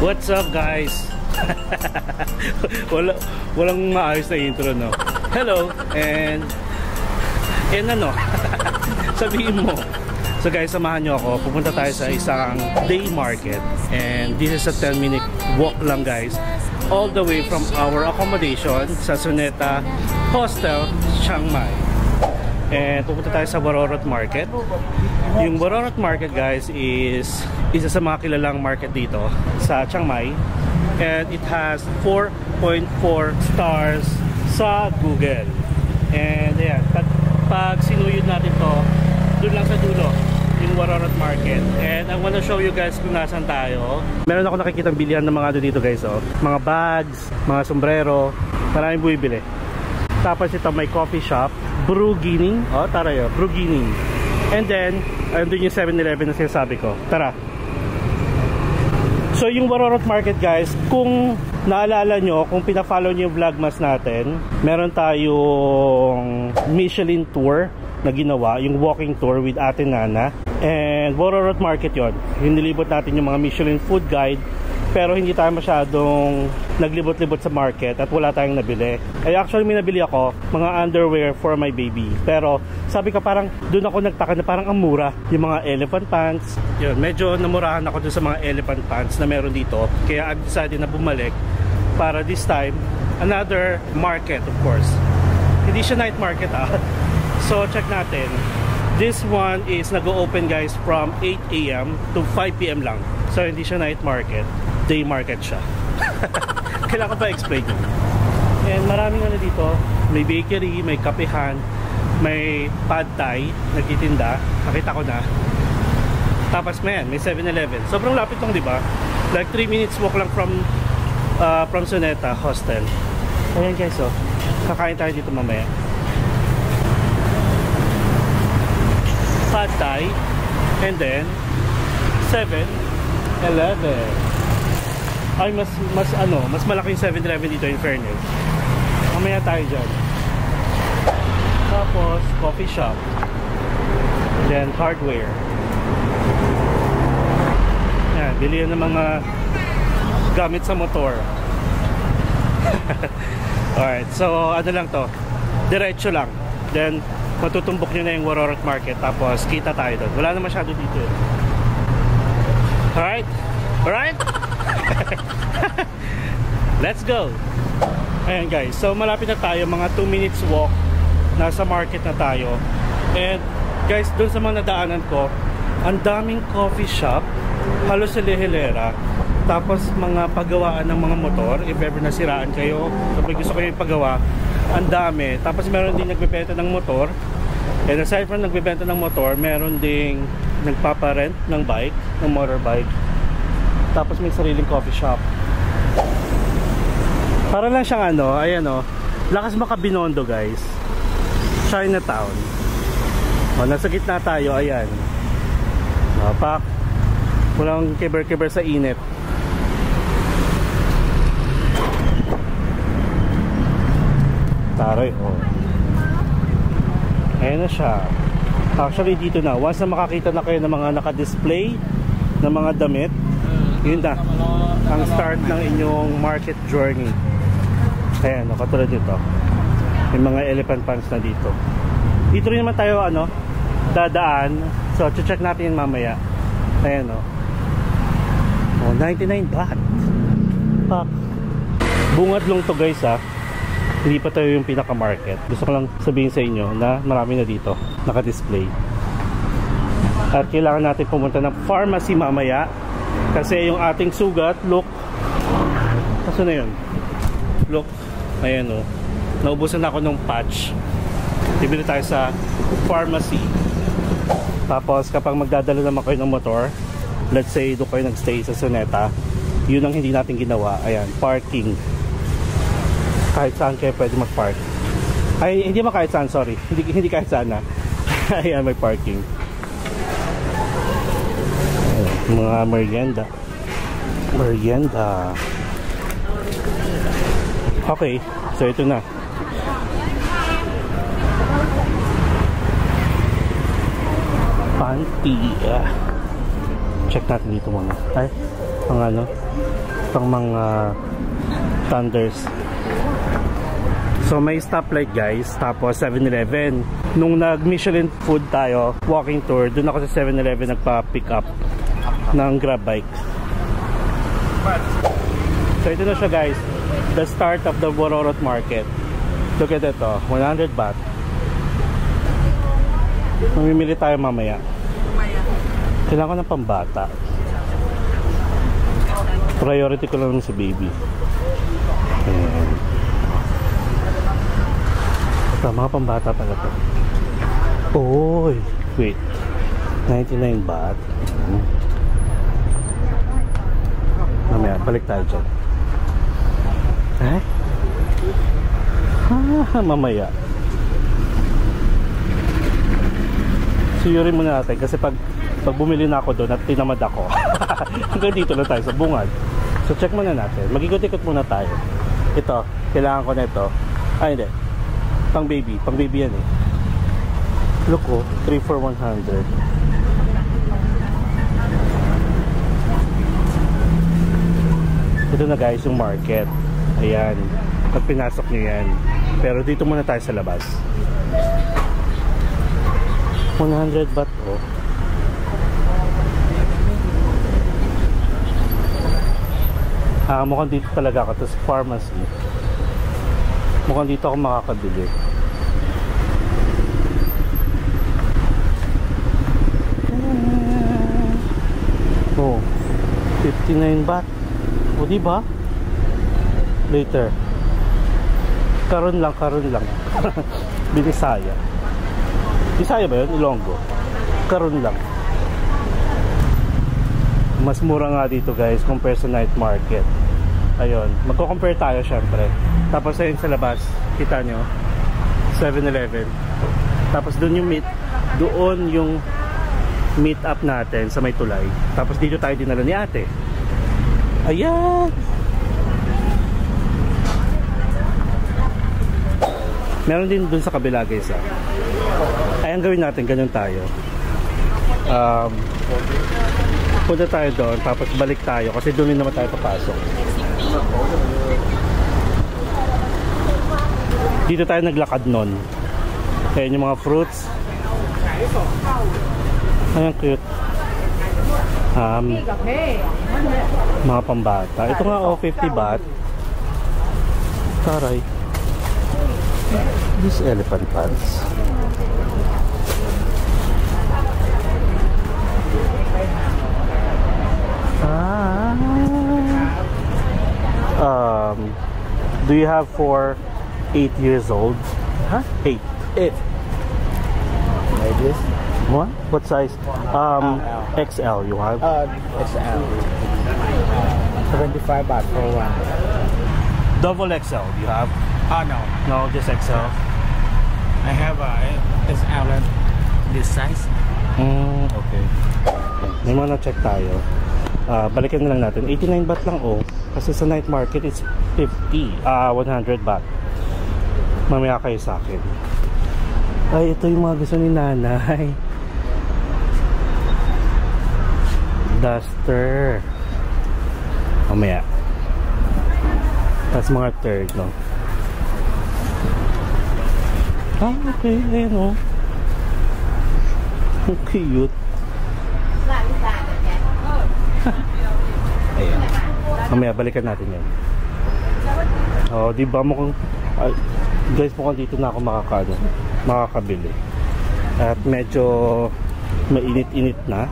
What's up guys? Walang maayos na intro, no? Hello and ano sabihin mo. So guys, samahan nyo ako. Pupunta tayo sa isang day market and this is a 10-minute walk lang guys, all the way from our accommodation sa Suneta Hostel, Chiang Mai. And pupunta tayo sa Warorot Market. Yung Warorot Market guys is isa sa mga kilalang market dito sa Chiang Mai. And it has 4.4 stars sa Google. And ayan, pag sinuyod natin to, doon lang sa dulo, yung Warorot Market. And I wanna show you guys kung nasan tayo. Meron ako nakikitang bilihan ng mga ano dito guys, oh. Mga bags, mga sombrero, maraming bumibili. Tapos ito may coffee shop, Brugining. Oh, tara yun, Brugining. And then, andun yung 7-Eleven na sinasabi ko. Tara. So yung Warorot Market guys, kung naalala nyo, kung pina-follow nyo yung vlogmas natin, meron tayong Michelin tour na ginawa, yung walking tour with Ate Nana. And Warorot Market yon. Yung nilibot natin yung mga Michelin food guide, pero hindi tayo masyadong naglibot-libot sa market at wala tayong nabili. Ay actually may nabili ako, mga underwear for my baby. Pero sabi ko parang doon ako nagtaka na parang ang mura. Yung mga elephant pants. Yun, medyo namurahan ako doon sa mga elephant pants na meron dito. Kaya I decided na bumalik para this time another market of course. Hindi siya night market So check natin. This one is nag-open guys from 8 AM to 5 PM lang. So hindi siya night market, day market siya. Kailangan pa explain yun. And maraming ano dito, may bakery, may kapehan, may pad thai nagtitinda, nakita ko na. Tapos may 7-Eleven. Sobrang lapit tong, di ba? Like 3 minutes walk lang from Suneta Hostel. Ayan guys, oh. Kakain tayo dito mamaya. Pad thai and then 7-Eleven. Ay mas malaki yung 7-Eleven dito in fairness. Mamaya tayo dyan. Tapos coffee shop, then hardware. Yan, bilihan ng mga gamit sa motor. Alright, so ano lang to, diretso lang, then matutumbok nyo na yung Warorot Market. Tapos kita tayo doon. Wala na masyado dito. Alright? Alright? Let's go. Ayan guys, so malapit na tayo, mga 2 minutes walk, nasa market na tayo. And guys, doon sa mga nadaanan ko, ang daming coffee shop, halos sa hilera. Tapos mga paggawaan ng mga motor, if ever nasiraan kayo, kapag gusto kayo ipagawa, ang dami. Tapos meron din nagbebenta ng motor. And aside from nagbebenta ng motor, meron ding nagpaparent ng bike, ng motorbike. Tapos may sariling coffee shop. Para lang siyang ano, ayan o, lakas Makabinondo guys, Chinatown. O, nasa gitna tayo, ayan. Pak, walang kiber-kiber sa init. Taray, o. Ayan na siya. Actually dito na, once na makakita na kayo ng mga naka-display ng mga damit, yun na ang start ng inyong market journey. Ayan, katulad dito, may mga elephant pants na dito. Dito rin naman tayo dadaan. So check natin yun mamaya. Ayan o, 99 baht. Pak, bungad lang to guys Hindi pa tayo yung pinaka market. Gusto ko lang sabihin sa inyo na marami na dito naka-display. At kailangan natin pumunta ng pharmacy mamaya kasi yung ating sugat, look, kaso na yun, look, ayan o, naubusan ako ng patch. Bibili tayo sa pharmacy. Tapos kapag magdadala naman kayo ng motor, let's say doon kayo nagstay sa Suneta, yun ang hindi natin ginawa. Ayan, parking. Kahit saan kayo pwede mag-park. Ay, hindi man kahit saan, sorry, hindi kahit saan na. Ayan, may parking. Mga merienda. Okay, so ito na. Panty. Check natin dito muna. Ay, ang Pang mga Thunders. So may stoplight guys, tapos 7-Eleven. Nung nag-Michelin food tayo, walking tour, dun ako sa 7-Eleven nagpa-pick up ng grab bike. So ito na siya guys, the start of the Bororot Market. Look at ito, 100 baht. Mamimili tayo mamaya. Kailangan ko ng pambata. Priority ko lang si baby. Ayan. Ito, mga pambata pala ito. Oy, wait. 99 baht. Mamaya, balik tayo dyan. Mamaya. Siyurin muna natin kasi pag bumili na ako doon at tinamad ako. Hanggang dito na tayo sa bungad. So check muna natin. Mag-ikot-ikot muna tayo. Ito, kailangan ko na ito. Ay hindi. Pang baby yan eh. Look oh, 3 for 100. Ito na guys yung market. Ayan. Pag pinasok nyo yan. Pero dito muna tayo sa labas. 100 baht oh. Mukhang dito talaga ako. Tapos pharmacy. Mukhang dito ako makakabili. Oh, 59 baht. O diba? Later. Karon lang. Binisaya. Bisaya ba yun? Ilonggo. Karon lang. Mas mura nga dito guys compare sa night market. Ayun, magko-compare tayo syempre. Tapos ayun sa labas, kita nyo 7-Eleven. Tapos doon yung meet up natin sa may tulay. Tapos dito tayo dinala ni ate. Ayan. Meron din doon sa kabila guys ah. Ay, ang gawin natin, ganyan tayo. Punta tayo doon, tapos balik tayo kasi doon naman tayo papasok. Dito tayo naglakad nun. Ayan yung mga fruits. Ayan, cute. Mga pambata. Ito nga, oh, 50 baht. Taray. This elephant pants. Do you have for 8 years old? Huh? 8. Like this? What size? XL you have? XL. 75 baht for one. Double XL you have? No. No, just XL. I have XL this size. Okay. May mga na-check tayo. Balikan na lang natin. 89 baht lang oh. Kasi sa night market it's 100 baht. Mamaya kayo sa akin. Ay, ito yung mga gusto ni nanay. Duster. Mamaya. Tapos mga third, no? Okay. Ayan oh. Cute. Ayan. Mamaya balikan natin yan. Oh, di ba mukhang guys, mukhang dito na ako makakabili. At medyo mainit-init na.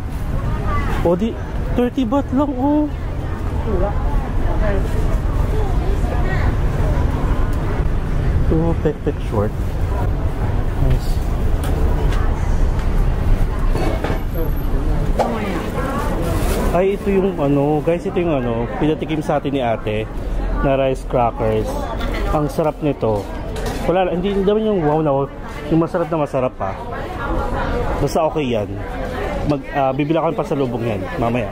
O di 30 baht lang oh. Ito, pek short. Nice. Ay, ito yung ano, guys, ito yung ano, pinatikim sa atin ni ate na rice crackers. Ang sarap nito. Wala, hindi naman yung wow na wow, yung masarap na masarap pa. Basta okay yan. Bibila kami pa sa lubong yan, mamaya.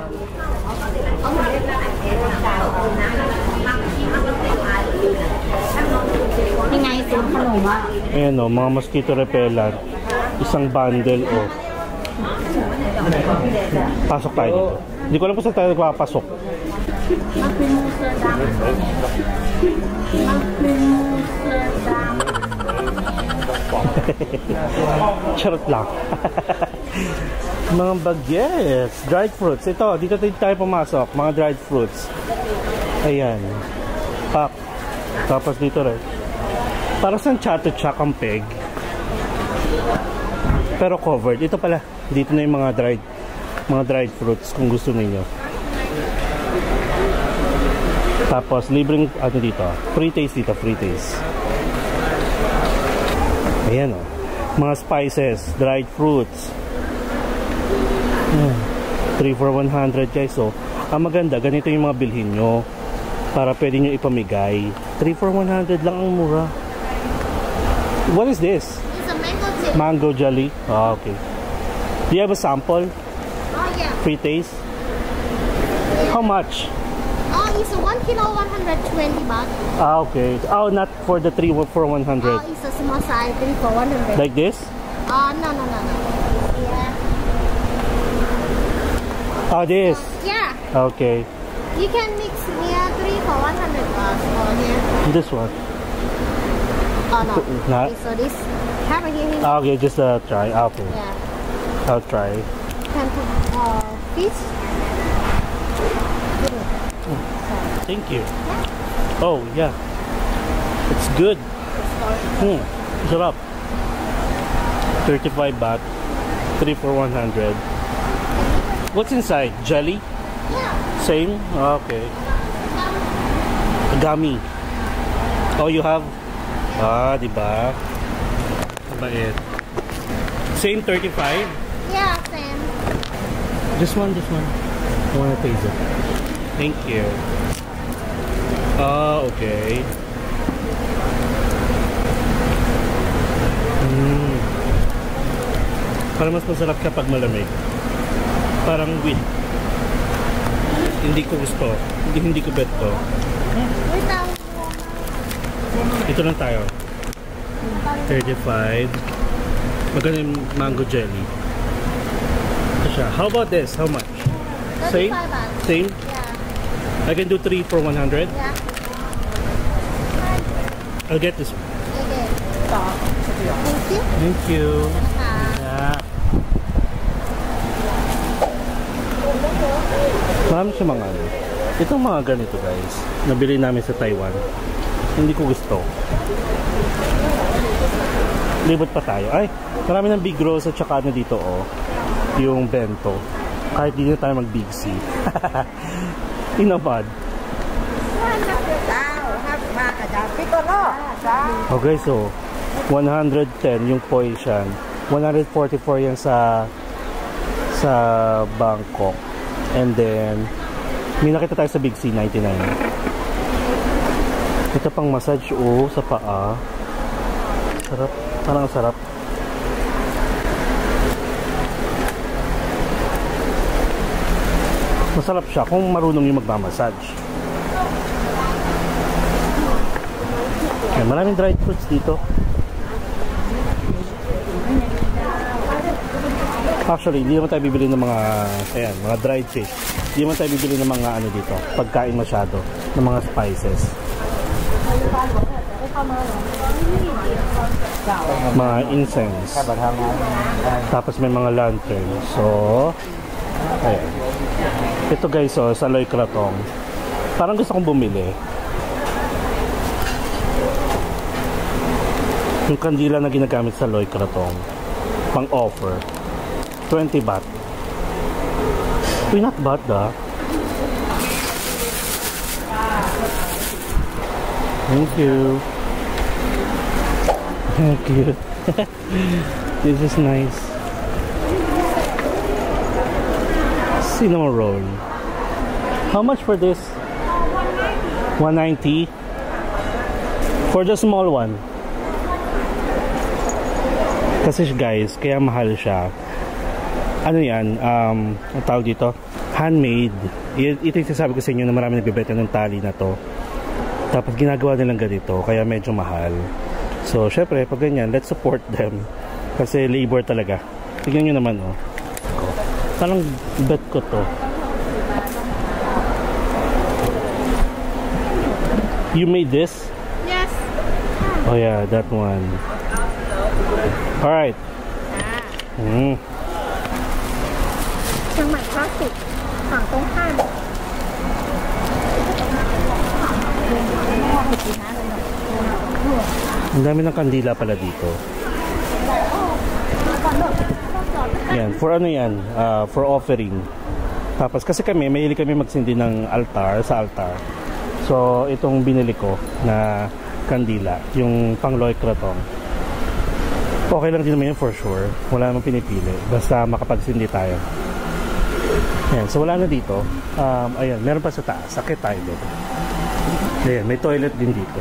Ayan o, mga mosquito repellent. Isang bundle o. Pasok tayo dito. Hindi ko alam kung saan tayo nagpapasok. Charot lang. Mga bagets, dried fruits. Ito, dito tayo pumasok. Mga dried fruits. Ayan. Pack. Tapos dito rin. Para sa chato-chak ang peg. Pero covered. Ito pala. Dito na yung mga dried fruits kung gusto niyo. Tapos libreng ano dito. Free taste dito. Free taste. Ayan o. Mga spices. Dried fruits. 3 for 100 guys. So, ang maganda, ganito yung mga bilhin nyo. Para pwede nyo ipamigay. 3 for 100 lang ang mura. What is this? It's a mango jelly. Mango jelly. Ah, okay. Do you have a sample? Oh, yeah. Free taste? How much? Oh, it's a 1 kilo, 120 baht. Ah, okay. Oh, not for the 3 for 100. Oh, it's a small size, 3 for 100. Like this? No. Yeah. Oh, this. Yeah. Okay. You can mix here 3 for 100 baht or here. This one. Oh, no. Not? Okay, so this. Have it here. Ah, okay, just try. Ah, okay. Yeah. I'll try. Can put fish. Thank you. Oh, yeah. It's good. Sarap. 35 baht. 3 for 100. What's inside? Jelly? Yeah. Same? Okay. Gummy. Oh, you have? Ah, diba? Mabait. Same 35? Yeah, same. This one. I wanna taste it. Thank you. Ah, okay. Parang mas masarap kapag malamig. Parang wheat. Hindi ko gusto. Hindi ko bet to. Without. Ito lang tayo. 35. Maganda yung mango jelly. Ito siya. How about this? How much? 35 Same? baht. Same? Yeah. I can do 3 for 100. Yeah. I'll get this one. Okay. Thank you. Thank you. Yeah. Marami siya mga ano. Itong mga ganito guys, nabili namin sa Taiwan. Hindi ko gusto. Libot pa tayo. Ay, marami ng Big Rose at saka ano dito oh. Yung bento. Kahit di na tayo mag Big C. Inabad. Okay, so 110 yung Poishan. 144 yan sa Bangkok. And then may nakita tayo sa Big C, 99. Ito pang massage sa paa. Sarap, parang sarap. Masarap siya kung marunong yung magmamassage. Ayan, maraming dried fruits dito. Actually, hindi naman tayo bibili ng mga mga dried fish. Hindi naman tayo bibili ng mga ano dito, pagkain masyado, ng mga spices. Mga incense. Tapos may mga lantern. So, ayan. Ito guys, sa Loy Krathong. Parang gusto kong bumili. Yung kandila na ginagamit sa Loy Krathong. Pang offer. 20 baht. Uy, not bad Thank you. Thank you. This is nice. Cinnamon roll. How much for this? 190. For the small one. Kasi guys, kaya mahal siya. Ano yan? Ang tawag dito? Handmade. Ito yung sasabi ko sa inyo na marami nagbibenta ng tali na to. Tapos ginagawa nilang ganito, kaya medyo mahal. So, syempre, pag ganyan, let's support them. Kasi labor talaga. Tignan nyo naman, oh. Parang bet ko to. You made this? Yes. Oh yeah, that one. Alright. Mm. เชียงใหม่คลาสสิกฝั่งตรงข้าม Ang dami ng kandila pala dito. Yan, for ano yan? For offering. Tapos kasi kami, mahilig kami magsindi ng altar, sa altar. So, itong binili ko na kandila, yung pang Loy Krathong. Okay lang din naman yun for sure. Wala namang pinipili. Basta makapagsindi tayo. Yan, so wala na dito. Ayan, meron pa sa taas. Sakit tayo dito. Ayan, may toilet din dito.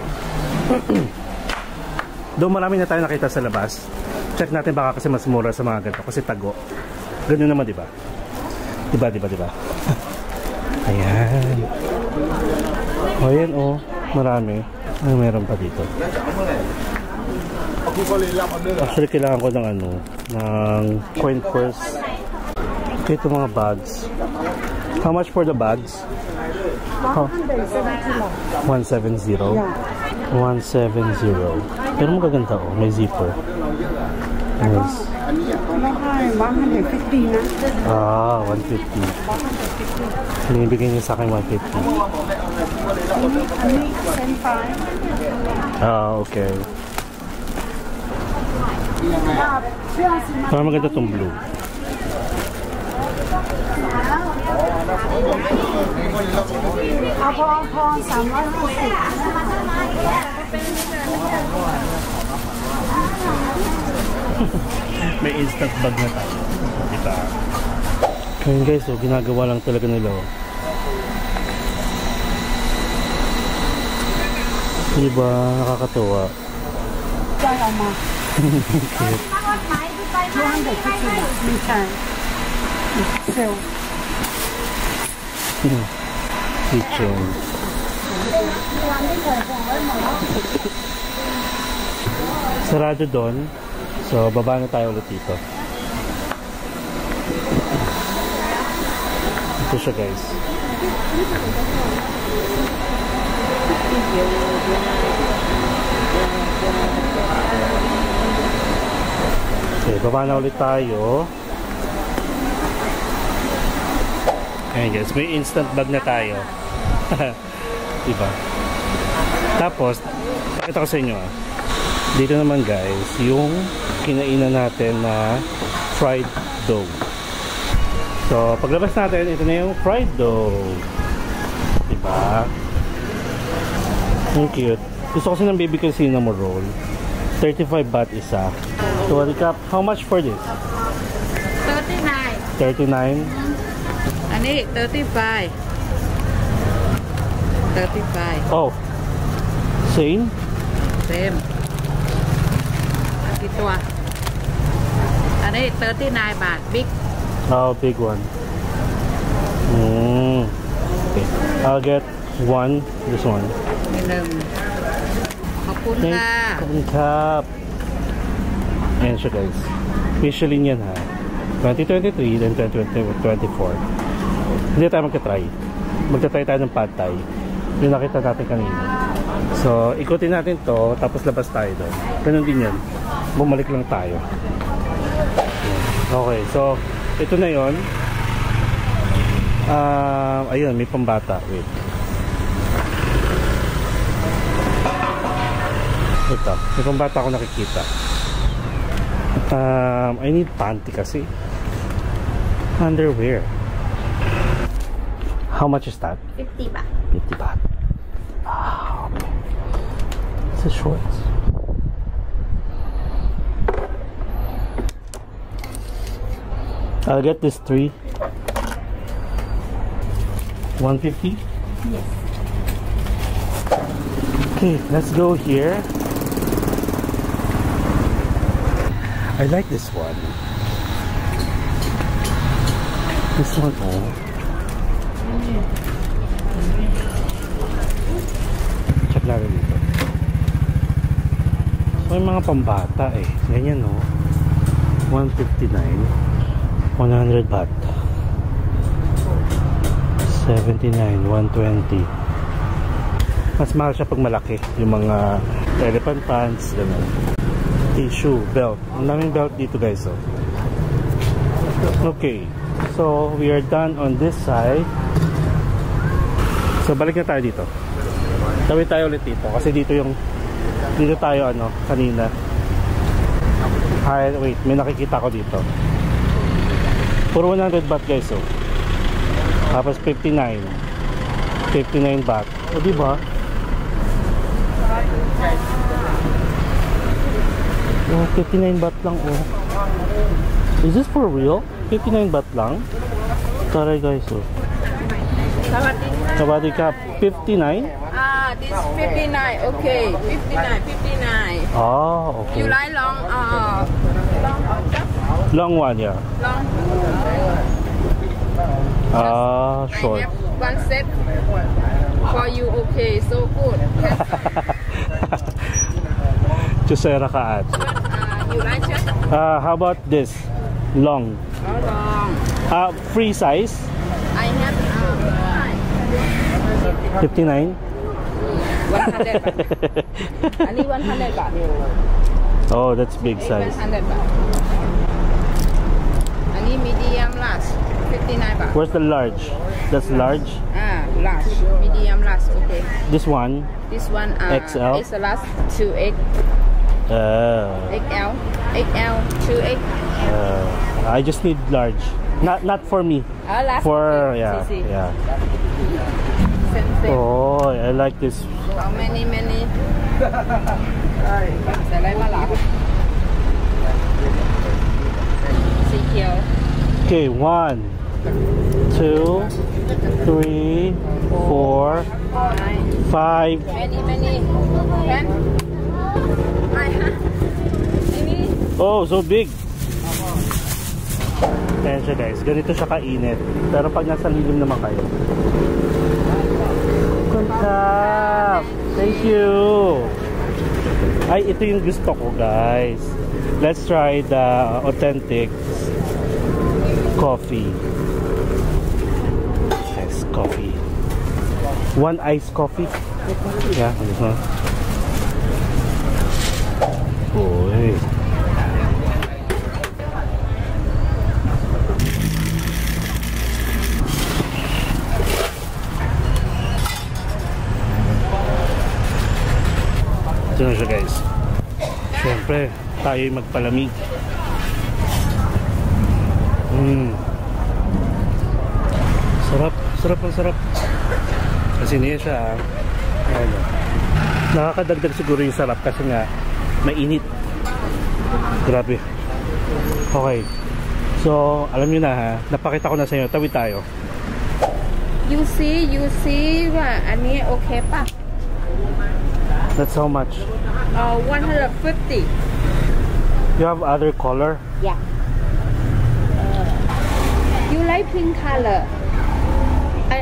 Doon marami na tayo nakita sa labas. Check natin baka kasi mas mura sa mga ganito. Kasi tago. Ganun naman, diba? Diba? Ayan. O, ayan o. Marami. Ano meron pa dito? Actually, kailangan ko ng ano, ng coin purse. Ito mga bags. How much for the bags? 170. 170. Pero magaganda oh, may zipper. Nice. 150 na. Ah, 150. Binibigay niya sa akin 150. Ah, okay. Parang maganda itong blue. Apo, 350. May instant bag na tayo. Diba? Ngayon guys, so, ginagawa lang talaga nila. Diba? Nakakatuwa. Kaya mo. Cute. 250 minsan. So, kitchen. Sarado doon. So, baba na tayo ulit dito. Ito siya guys. Okay, baba na ulit tayo. Ayan guys, may instant bag na tayo. Diba? Tapos, ito ko sa inyo ah. Dito naman guys, yung kinainan natin na fried dough. So, paglabas natin, ito na yung fried dough. Diba? Ang cute. Gusto ko ng baby ko cinnamon roll. 35 baht isa. So, recap, how much for this? 39 39? Anh ấy 35. 35. Oh. Same? Same. Cái toa. Anh ấy 39 baht. Big. Oh, big one. Okay. I'll get one. This one. Minum. Kapun ka. Cup. Ayan siya guys. Michelin yan ha. 2023 then 2024. Hindi tayo magka-try. Magta-try tayo ng pad thai. Yung nakita natin kanina. So, ikutin natin to tapos labas tayo doon. Ganun din yan. Bumalik lang tayo. Okay, so ito na yon. Ayun, may pambata. Wait. Ito, may pambata ako nakikita. I need panty kasi. Underwear. How much is that? 50 baht 50 baht. Wow. This is shorts. I'll get this 3. 150? Yes. Okay, let's go here. I like this one. This one, oh. Check natin dito. May mga pambata eh. Ganyan, no? 159. 100 baht. 79, 120. Mas mahal siya pag malaki. Yung mga elephant pants, gano'n. Tissue, belt. Ang daming belt dito guys. Oh. Okay. So, we are done on this side. So, balik na tayo dito. Tawid tayo ulit dito. Kasi dito tayo kanina. Hi, wait. May nakikita ko dito. Puro 100 baht guys. Oh. Tapos 59. 59 baht. O, diba? Oh, 59 baht lang. Oh. Is this for real? 59 baht lang? Taray guys. Oh. Sawadee ka. 59? This 59. Okay, 59. Ah, okay. You like long Long one, yeah. long? Short. I have one set for you. Okay, so good. Chusera ka at. You like it? How about this? Long. Long. Free size? I have 59? 100 baht. Only 100 baht. Oh, that's big size. 100 baht. Only medium large. 59 baht. Where's the large? That's large? Large. Medium large. Okay. This one? This one XL? is a large 2X. XL. XL 2X. I just need large. Not for me. Large. For okay. yeah. See. Yeah. Same. Oh, I like this. How many? Sẽ lấy má lạ. Xì chiều. Okay, 1, 2, 3, 4, 5. Many. 10. Oh, so big. Ayan siya guys, ganito siya kainit. Pero pag nasa lilim naman kayo. Kuntap! Thank you! Ay, ito yung gusto ko guys. Let's try the authentic coffee. Yes, coffee. One iced coffee. Yeah, this one. Boy. Ito na siya guys. Siyempre, tayo'y magpalamig. Sarap. Kasi niya siya. Ayan. Nakakadagdag siguro yung sarap kasi nga mainit. Grabe. Okay. So, alam nyo na ha. Napakita ko na sa inyo. Tawid tayo. You see ว่าอันนี้โอเคป่ะ That's how much? 150. You have other color? Yeah. You like pink color?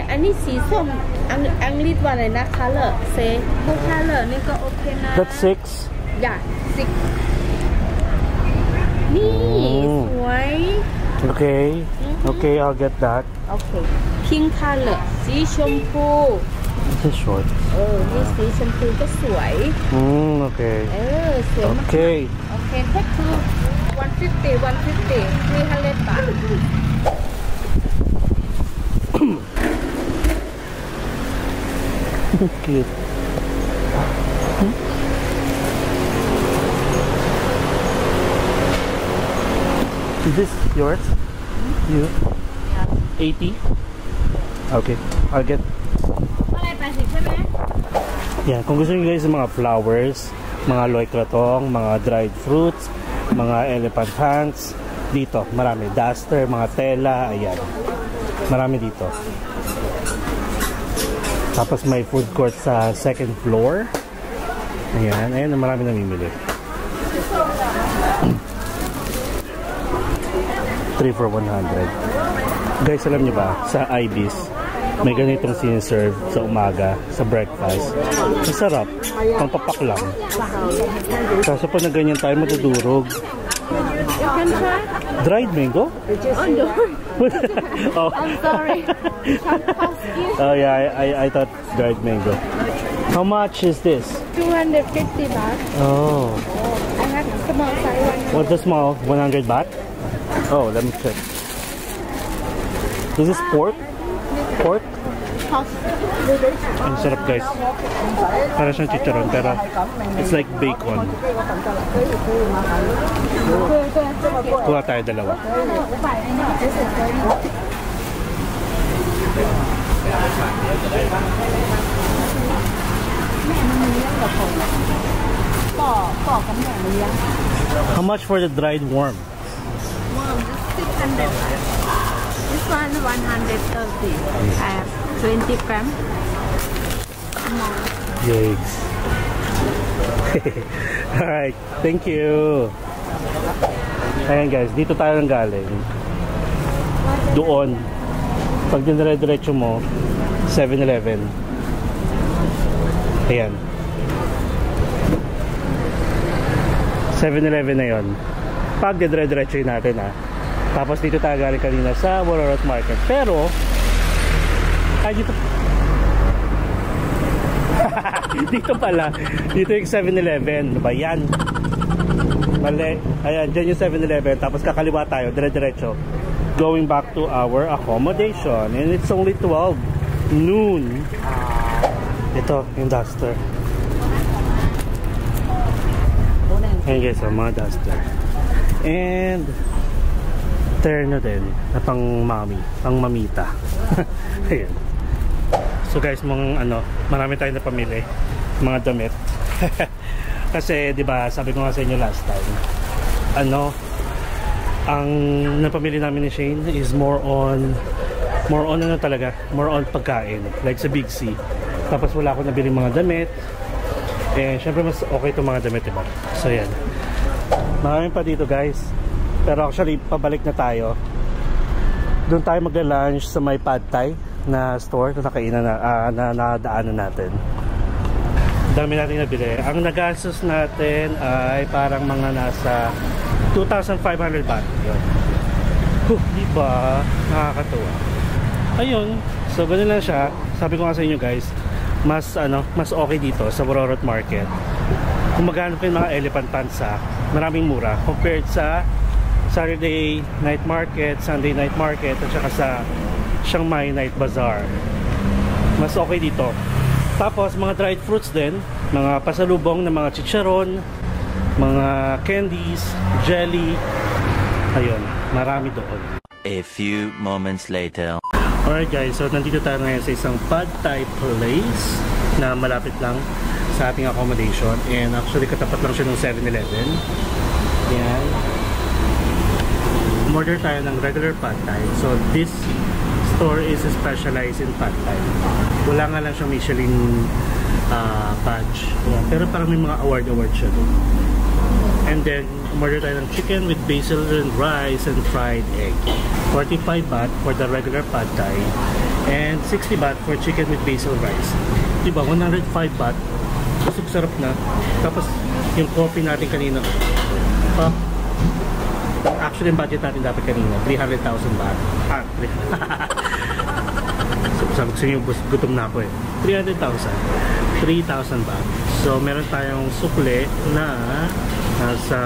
อันนี้สีส้มอังกฤษว่าอะไรนะ color say blue color นี่ก็โอเคนะ That's 6? Yeah 6นี่สวย Okay. Okay, I'll get that. Okay pink color สีชมพู This is short. นี่สีชมพูก็สวย Okay. สวยมาก Okay. Okay take two 150 300 บาท Cute. Is this yours? You? Yeah. 80? Okay. I'll get. อะไร80ใช่ไหม Yeah, kung gusto niyo guys ng mga flowers, mga loy kratong, mga dried fruits, mga elephant hands, dito, marami. Duster, mga tela, ayan. Marami dito. Tapos may food court sa second floor. Ayan, marami namimili. 3 for 100. Guys, alam niyo ba, sa Ibis, may ganitong siniserve sa umaga, sa breakfast. Masarap, pampapak lang. Kaso pag na ganyan tayo, matudurog. Dried mango? Oh, I'm sorry. Oh yeah, I thought dried mango. How much is this? 250 baht. Oh. I have small size one. What's the small? 100 baht? Oh, let me check. This is pork? Pork? Ang sarap guys. Para siyang chicharon pero it's like bacon. Kuha tayo dalawa. How much for the dried worm? Worm, just 600 baht. This one 130. I have 20 gram. Yikes. Alright, thank you. Ayan guys, dito tayo nang galing. Doon. Pag dinire-diretso mo, 7-Eleven. Ayan. 7-Eleven na yun. Pag dinire-diretso yun natin ha. Tapos dito tayo galing kanina sa Warorot Market. Pero, ay dito. Dito pala. Dito yung 7-Eleven. Diba yan? Mali. Ayan, dyan yung 7-Eleven. Tapos kakaliwa tayo, dire-diretso. Going back to our accommodation. And it's only 12 noon. Ito, yung duster. Ayan guys, mga duster. And terno din na pang mami, pang mamita. Ayan. So guys, marami tayong napamili, mga damit. Kasi 'di ba, sabi ko nga sa inyo last time, ang napamili namin ni Shane is more on talaga, more on pagkain, like sa Big C. Tapos wala akong nabili mga damit. Eh, syempre mas okay itong mga damit, diba? So yan. Marami pa dito guys. Pero actually, pabalik na tayo. Doon tayo magla-lunch sa may Pad Thai na store na nakainan na nadaanan natin. Dami natin nabili. Ang nagastos natin ay parang mga nasa 2,500 baht. Yun. Diba? Nakakatuwa. Ayun. So, ganun lang siya. Sabi ko nga sa inyo guys, mas okay dito sa Warorot Market. Kung maghanap kayo mga elephant pants, maraming mura compared sa Saturday night market, Sunday night market, at saka sa Chiang Mai night bazaar. Mas okay dito. Tapos mga dried fruits din, mga pasalubong na mga chicharon, mga candies, jelly. Ayun, marami doon. A few moments later. Alright guys, so nandito tayo ngayon sa isang Pad Thai place na malapit lang sa ating accommodation. And actually katapat lang siya ng 7-Eleven. Yan. Order tayo ng regular Pad Thai. So this store is specialized in Pad Thai. Wala nga lang siyang Michelin badge. Yan. Pero parang may mga award siya doon. And then order tayo ng chicken with basil and rice and fried egg. 45 baht for the regular Pad Thai and 60 baht for chicken with basil rice. Diba, 105 baht. Busog sarap na. Tapos yung coffee natin kanina, actually yung budget natin dapat kanina 300,000 baht. So sabi ko sa inyo, gutom na ako eh. 3,000 baht. So meron tayong sukle na nasa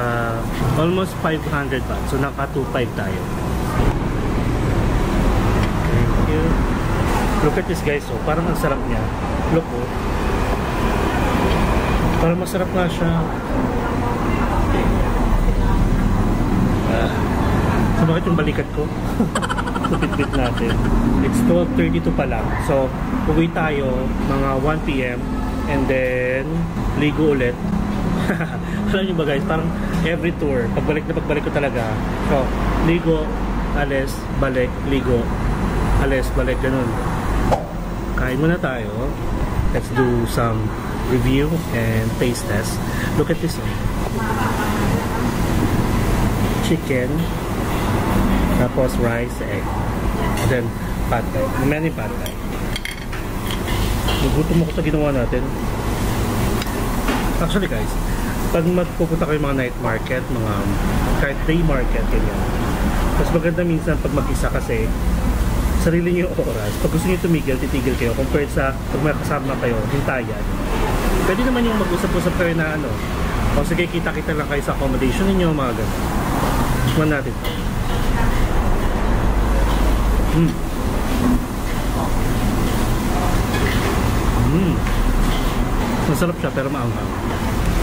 almost 500 baht. So naka 2.5 tayo. Thank you. Look at this guys. So parang ang sarap niya. Look oh. Parang masarap nga siya. So bakit yung balikat ko? Pit-pit natin. It's 12:32 pa lang. So uwi tayo mga 1 PM and then ligo ulit. Alam nyo ba guys, parang every tour, pagbalik ko talaga. So, ligo, alis, balik, ligo, alis, balik, ganun. Kain muna tayo. Let's do some review and taste test. Look at this one. Chicken, tapos rice, egg, and then Pad Thai. Many Pad Thai. Nagutom ako sa ginawa natin. Actually guys, pag magpupunta kayo mga night market, mga kahit day market, ganyan, mas maganda minsan pag mag-isa kasi sarili nyo yung oras. Pag gusto nyo tumigil, titigil kayo compared sa pag may kasama kayo, hintayan. Pwede naman yung mag-usap-usap kayo na ano, o sige, kita-kita lang kayo sa accommodation ninyo, mga ganun. Tikman natin. Masarap siya pero maanghang.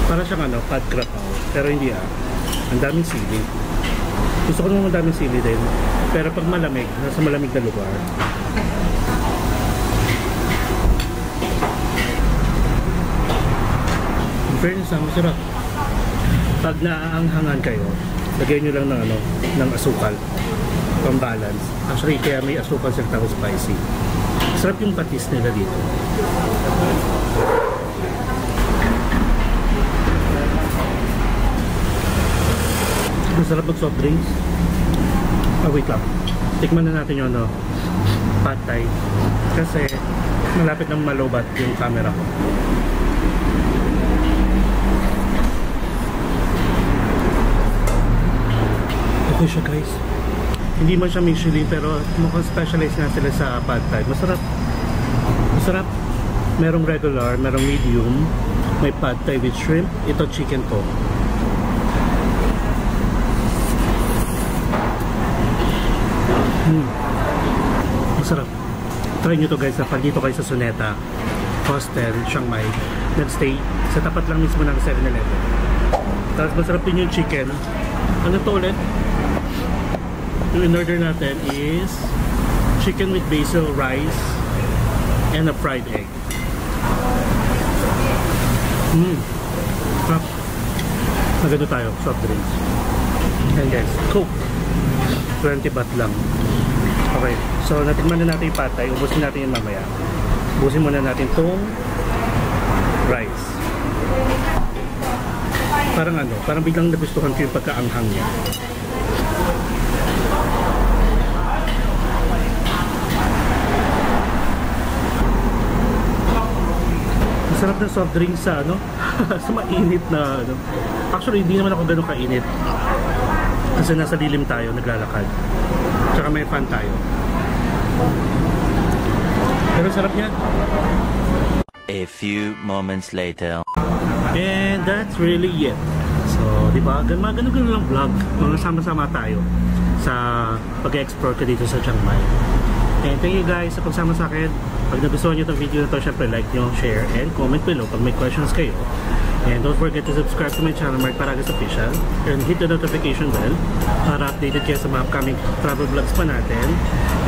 Para siyang ano, pad krapaw. Pero hindi ang daming sili. Gusto ko naman daming sili din. Pero pag malamig, nasa malamig na lugar. In fairness, masarap. Pag naaanghangan kayo, lagyan nyo lang ng ano, ng asukal. Pang balance. Actually, kaya may asukal sila tawag spicy. Sarap yung patis nila dito. Masarap mag soft drinks. Wait lang. Tikman na natin yung ano, pad thai. Kasi malapit ng malobat yung camera ko. Okay siya guys. Hindi man siya Michelin pero mukhang specialized nga sila sa pad thai. Masarap. Masarap. Merong regular, merong medium. May pad thai with shrimp. Ito chicken to. Masarap. Try nyo to guys na pag dito kayo sa Suneta Hostel, Chiang Mai. Nag-stay sa tapat lang mismo ng 7-Eleven. Tapos masarap din yung chicken. Ano to ulit? Yung in-order natin is chicken with basil rice and a fried egg. Magano tayo, soft drinks. And guys, Coke 20 baht lang. Okay, so natikman na natin yung patay. Ubusin natin yung mamaya. Ubusin muna natin tong rice. Parang ano, parang biglang nagustuhan ko yung pagkaanghang niya. Masarap ng soft drinks sa ano, sa mainit na ano. Actually, hindi naman ako ganun kainit. Kasi nasa dilim tayo, naglalakad. Tsaka may fan tayo. Pero sarap niya. A few moments later. And that's really it. So, di ba? Ganun lang vlog. Mga sama-sama tayo sa pag-explore ka dito sa Chiang Mai. And thank you guys sa pagsama sa akin. Pag nagustuhan nyo itong video na ito, syempre like nyo, share, and comment below pag may questions kayo. And don't forget to subscribe to my channel, Mark Paragas Official, and hit the notification bell para updated kayo sa mga upcoming travel vlogs pa natin.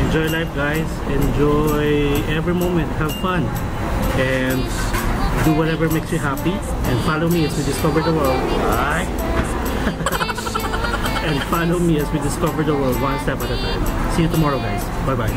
Enjoy life guys, enjoy every moment, have fun, and do whatever makes you happy, and follow me as we discover the world. Bye! And follow me as we discover the world one step at a time. See you tomorrow guys. Bye bye.